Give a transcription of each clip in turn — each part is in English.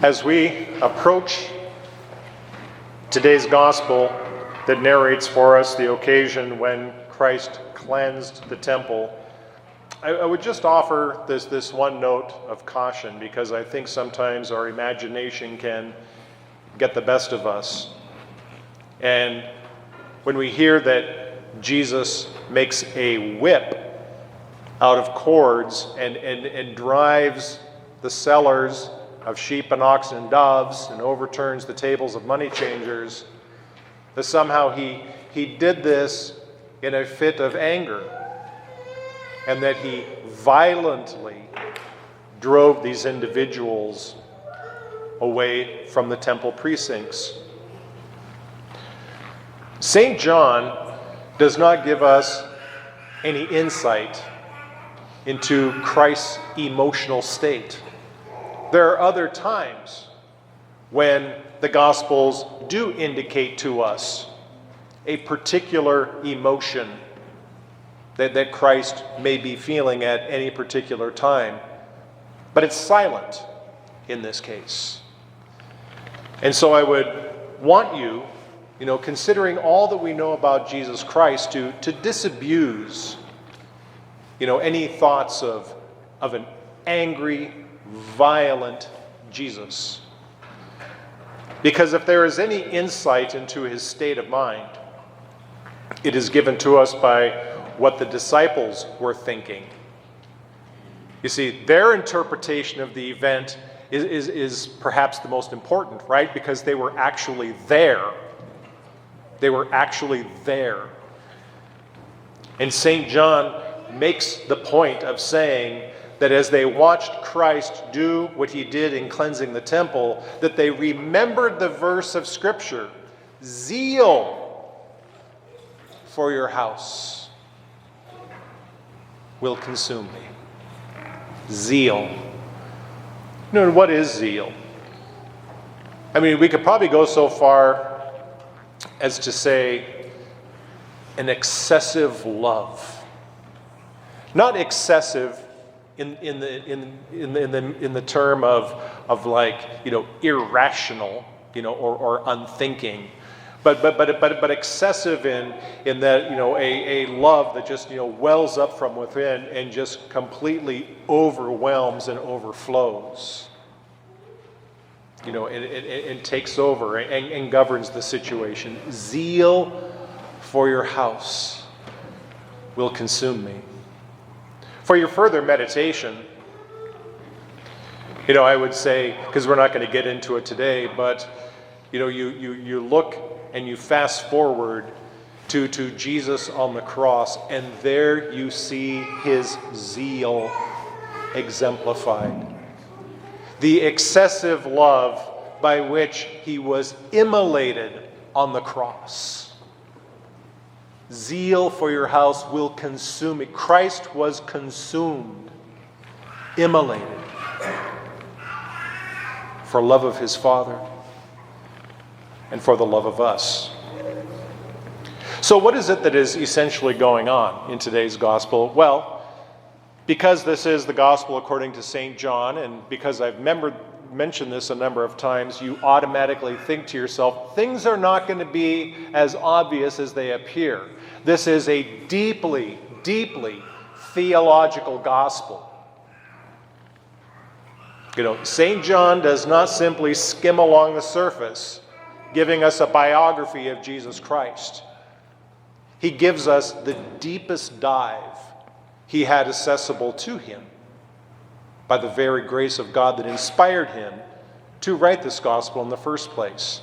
As we approach today's gospel that narrates for us the occasion when Christ cleansed the temple, I would just offer this one note of caution, because I think sometimes our imagination can get the best of us. And when we hear that Jesus makes a whip out of cords and drives the sellers of sheep and oxen and doves and overturns the tables of money changers, that somehow he did this in a fit of anger, and that he violently drove these individuals away from the temple precincts. St. John does not give us any insight into Christ's emotional state. There are other times when the Gospels do indicate to us a particular emotion that Christ may be feeling at any particular time, but it's silent in this case. And so I would want you, considering all that we know about Jesus Christ, to disabuse, any thoughts of an angry, violent Jesus. Because if there is any insight into his state of mind, it is given to us by what the disciples were thinking. You see, their interpretation of the event is perhaps the most important, right? Because they were actually there. They were actually there. And St. John makes the point of saying that as they watched Christ do what he did in cleansing the temple, that they remembered the verse of Scripture, "Zeal for your house will consume me." Zeal. And what is zeal? I mean, we could probably go so far as to say an excessive love. Not excessive in the term of like, irrational, or unthinking, but excessive in that, a love that just, wells up from within and just completely overwhelms and overflows, and takes over and governs the situation. Zeal for your house will consume me. For your further meditation, I would say, because we're not going to get into it today, but you look and you fast forward to Jesus on the cross, and there you see his zeal exemplified. The excessive love by which he was immolated on the cross. Zeal for your house will consume me. Christ was consumed, immolated, for love of his Father and for the love of us. So what is it that is essentially going on in today's gospel? Well, because this is the gospel according to St. John, and because I've mentioned this a number of times, you automatically think to yourself, things are not going to be as obvious as they appear. This is a deeply, deeply theological gospel. St. John does not simply skim along the surface, giving us a biography of Jesus Christ. He gives us the deepest dive he had accessible to him by the very grace of God that inspired him to write this gospel in the first place.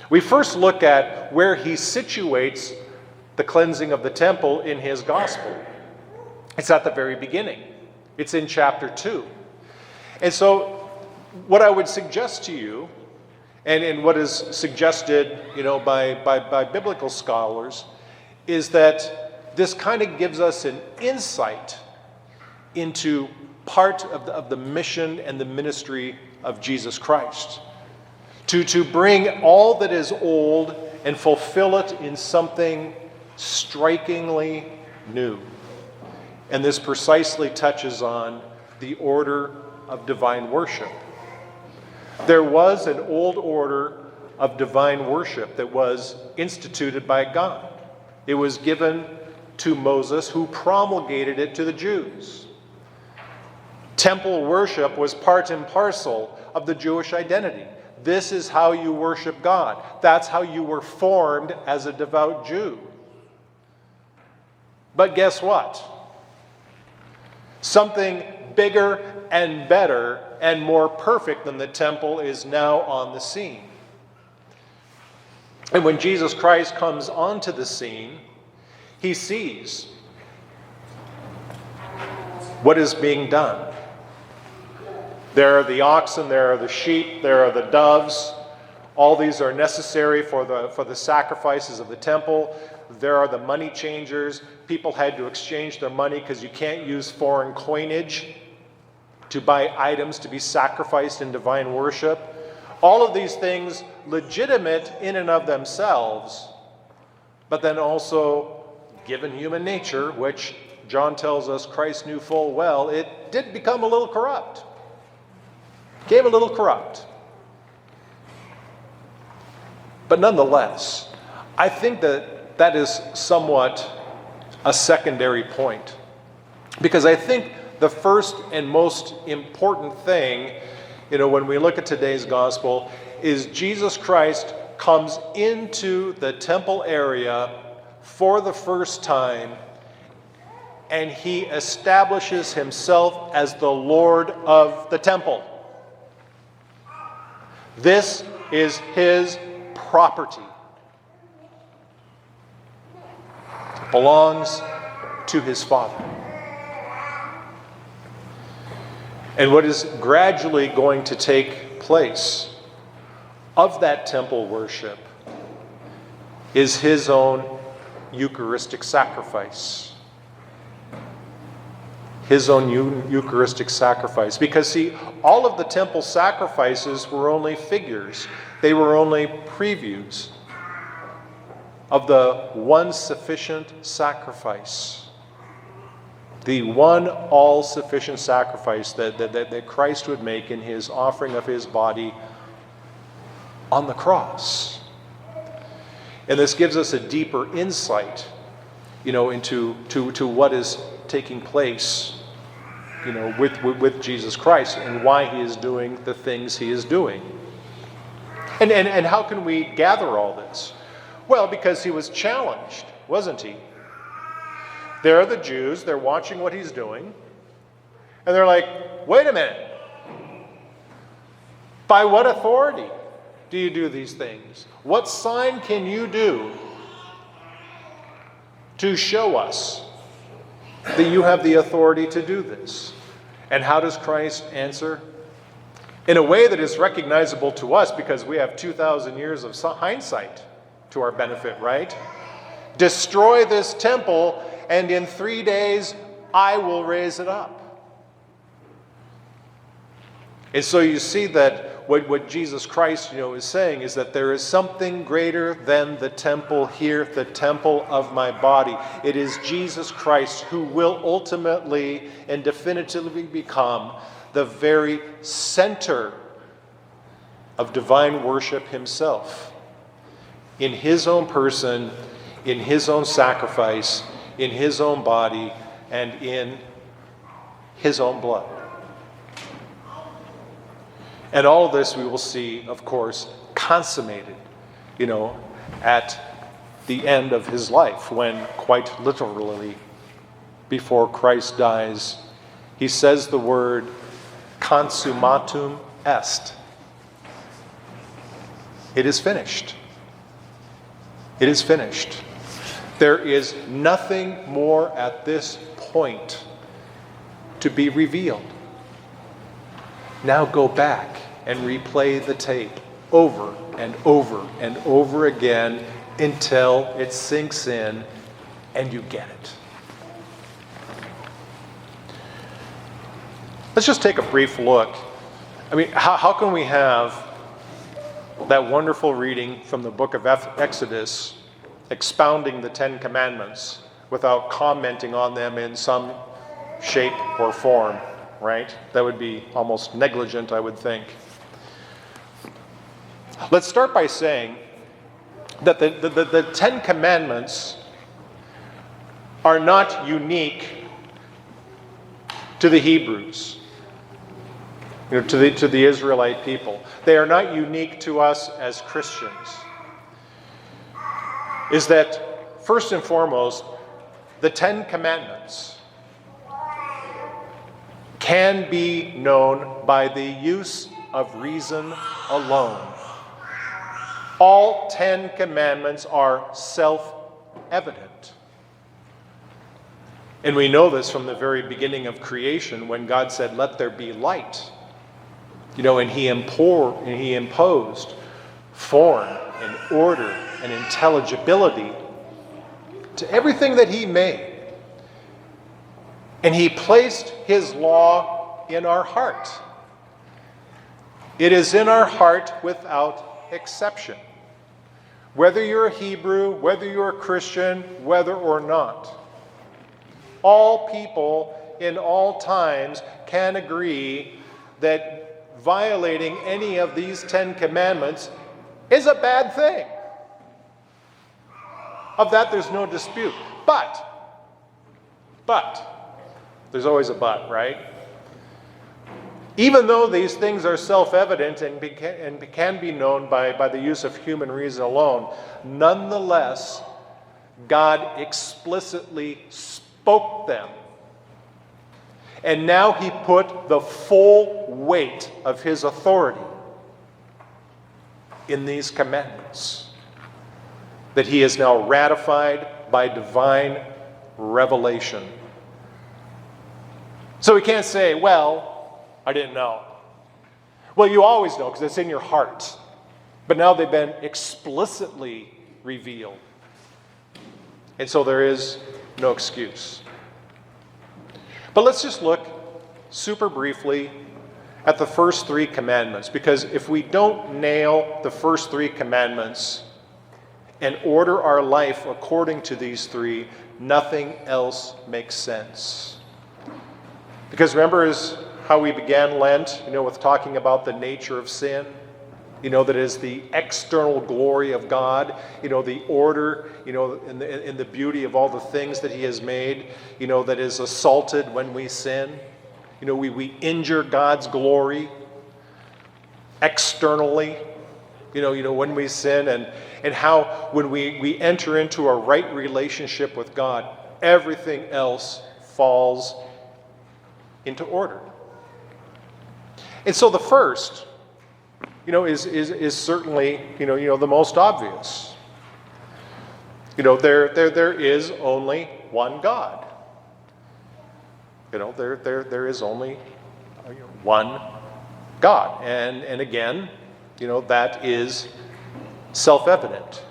We first look at where he situates the cleansing of the temple in his gospel. It's at the very beginning. It's in chapter 2. And so what I would suggest to you, and what is suggested by biblical scholars, is that this kind of gives us an insight into part of the mission and the ministry of Jesus Christ. To bring all that is old and fulfill it in something strikingly new. And this precisely touches on the order of divine worship. There was an old order of divine worship that was instituted by God. It was given to Moses, who promulgated it to the Jews. Temple worship was part and parcel of the Jewish identity. This is how you worship God. That's how you were formed as a devout Jew. But guess what? Something bigger and better and more perfect than the temple is now on the scene. And when Jesus Christ comes onto the scene, he sees what is being done. There are the oxen, there are the sheep, there are the doves. All these are necessary for the sacrifices of the temple. There are the money changers. People had to exchange their money because you can't use foreign coinage to buy items to be sacrificed in divine worship. All of these things legitimate in and of themselves, but then also given human nature, which John tells us Christ knew full well, it did become a little corrupt. Became a little corrupt. But nonetheless, I think that is somewhat a secondary point. Because I think the first and most important thing, when we look at today's gospel, is Jesus Christ comes into the temple area for the first time, and he establishes himself as the Lord of the temple. This is his property. It belongs to his Father. And what is gradually going to take place of that temple worship is his own Eucharistic sacrifice. His own Eucharistic sacrifice. Because see, all of the temple sacrifices were only figures. They were only previews of the one sufficient sacrifice. The one all-sufficient sacrifice that Christ would make in his offering of his body on the cross. And this gives us a deeper insight, into what is taking place, with Jesus Christ and why he is doing the things he is doing. And how can we gather all this? Well, because he was challenged, wasn't he? There are the Jews, they're watching what he's doing, and they're like, wait a minute. By what authority do you do these things? What sign can you do to show us that you have the authority to do this? And how does Christ answer? In a way that is recognizable to us because we have 2,000 years of hindsight to our benefit, right? Destroy this temple, and in 3 days I will raise it up. And so you see that what Jesus Christ, is saying is that there is something greater than the temple here, the temple of my body. It is Jesus Christ who will ultimately and definitively become the very center of divine worship himself. In his own person, in his own sacrifice, in his own body, and in his own blood. And all of this we will see, of course, consummated, at the end of his life, when quite literally, before Christ dies, he says the word consummatum est. It is finished. It is finished. There is nothing more at this point to be revealed. Now go back and replay the tape over and over and over again until it sinks in and you get it. Let's just take a brief look. How can we have that wonderful reading from the book of Exodus expounding the Ten Commandments without commenting on them in some shape or form, right? That would be almost negligent, I would think. Let's start by saying that the Ten Commandments are not unique to the Hebrews, to the Israelite people. They are not unique to us as Christians. Is that, first and foremost, the Ten Commandments can be known by the use of reason alone. All 10 commandments are self-evident. And we know this from the very beginning of creation when God said, "Let there be light." And he imposed form and order and intelligibility to everything that he made. And he placed his law in our heart. It is in our heart without exception. Whether you're a Hebrew, whether you're a Christian, whether or not. All people in all times can agree that violating any of these 10 commandments is a bad thing. Of that, there's no dispute. But, there's always a but, right? Even though these things are self-evident and can be known by the use of human reason alone, nonetheless, God explicitly spoke them. And now he put the full weight of his authority in these commandments that he has now ratified by divine revelation. So we can't say, well, I didn't know. Well, you always know because it's in your heart. But now they've been explicitly revealed. And so there is no excuse. But let's just look super briefly at the first 3 commandments, because if we don't nail the first 3 commandments and order our life according to these 3, nothing else makes sense. Because remember how we began Lent, with talking about the nature of sin, that is the external glory of God, the order, and the beauty of all the things that he has made, that is assaulted when we sin. We injure God's glory externally, when we sin, and how when we enter into a right relationship with God, everything else falls into order. And so the first, is certainly, the most obvious. There is only one God. There is only one God. And again, that is self-evident.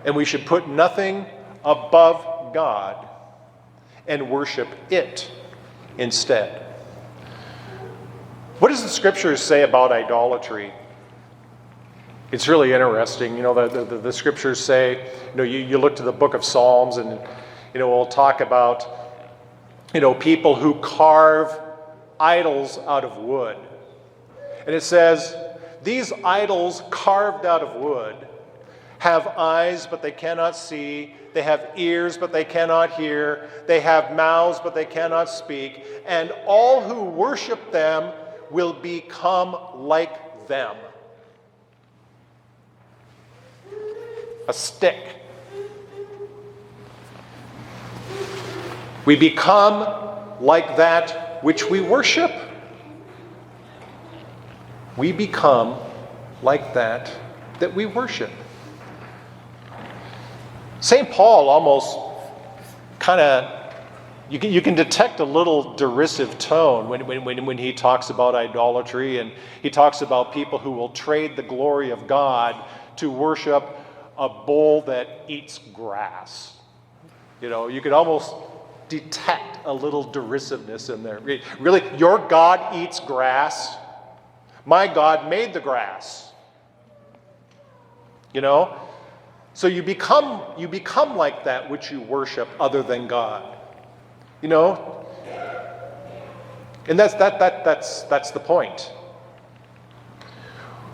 And we should put nothing above God and worship it instead. What does the scriptures say about idolatry? It's really interesting. The scriptures say, you look to the book of Psalms and, we'll talk about, people who carve idols out of wood. And it says, these idols carved out of wood have eyes, but they cannot see. They have ears, but they cannot hear. They have mouths, but they cannot speak. And all who worship them will become like them. A stick. We become like that which we worship. We become like that we worship. St. Paul almost kind of, you can detect a little derisive tone when he talks about idolatry, and he talks about people who will trade the glory of God to worship a bull that eats grass. You could almost detect a little derisiveness in there. Really, your God eats grass? My God made the grass. So you become like that which you worship other than God. And that's the point.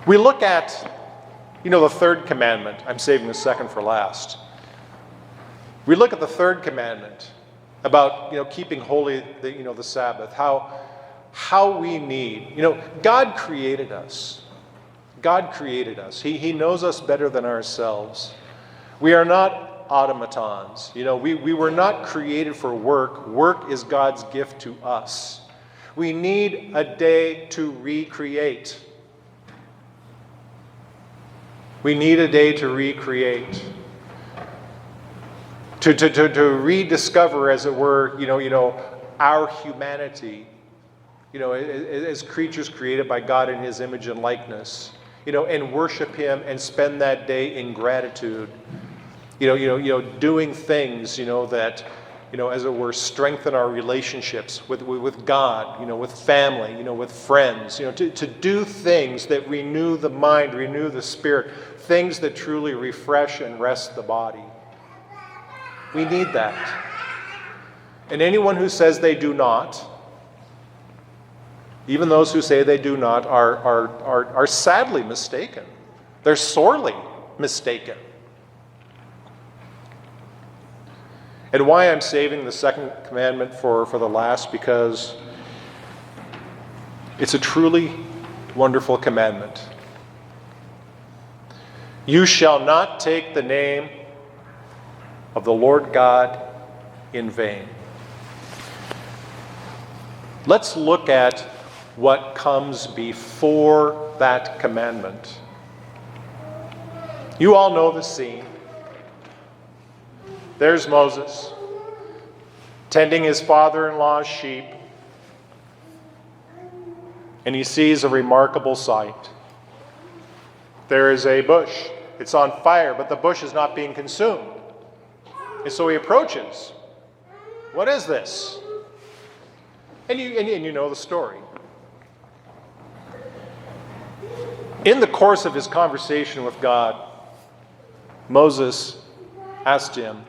We look at You know, the third commandment, I'm saving the second for last. We look at the third commandment about, keeping holy the Sabbath, how we need, God created us. God created us. He knows us better than ourselves. We are not automatons. We were not created for work. Work is God's gift to us. We need a day to recreate. We need a day to recreate. To rediscover, as it were, our humanity, as creatures created by God in His image and likeness, and worship Him and spend that day in gratitude, doing things, that, as it were, strengthen our relationships with God, with family, with friends, to do things that renew the mind, renew the spirit, things that truly refresh and rest the body. We need that. And anyone who says they do not, even those who say they do not, are sadly mistaken. They're sorely mistaken. And why I'm saving the second commandment for the last, because it's a truly wonderful commandment. You shall not take the name of the Lord God in vain. Let's look at what comes before that commandment. You all know the scene. There's Moses, tending his father-in-law's sheep, and he sees a remarkable sight. There is a bush. It's on fire, but the bush is not being consumed. And so he approaches. What is this? And you know the story. In the course of his conversation with God, Moses asked him,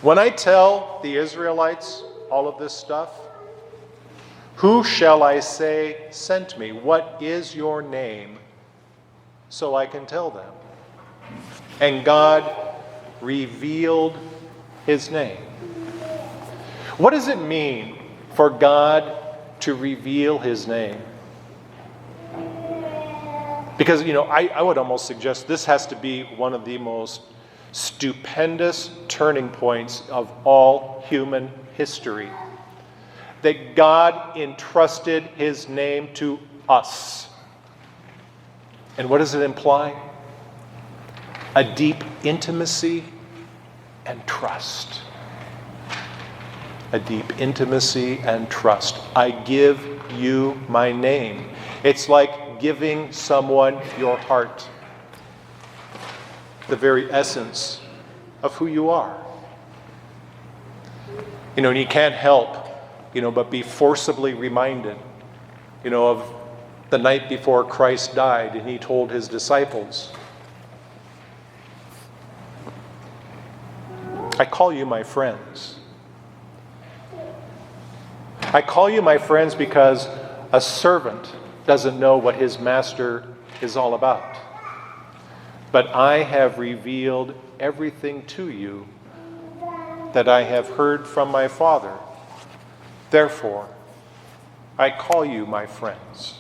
when I tell the Israelites all of this stuff, who shall I say sent me? What is your name? So I can tell them. And God revealed his name. What does it mean for God to reveal his name? Because, I would almost suggest this has to be one of the most stupendous turning points of all human history. That God entrusted his name to us. And what does it imply? A deep intimacy and trust. A deep intimacy and trust. I give you my name. It's like giving someone your heart. The very essence of who you are. And you can't help, but be forcibly reminded, of the night before Christ died and he told his disciples, I call you my friends. I call you my friends because a servant doesn't know what his master is all about. But I have revealed everything to you that I have heard from my Father. Therefore, I call you my friends.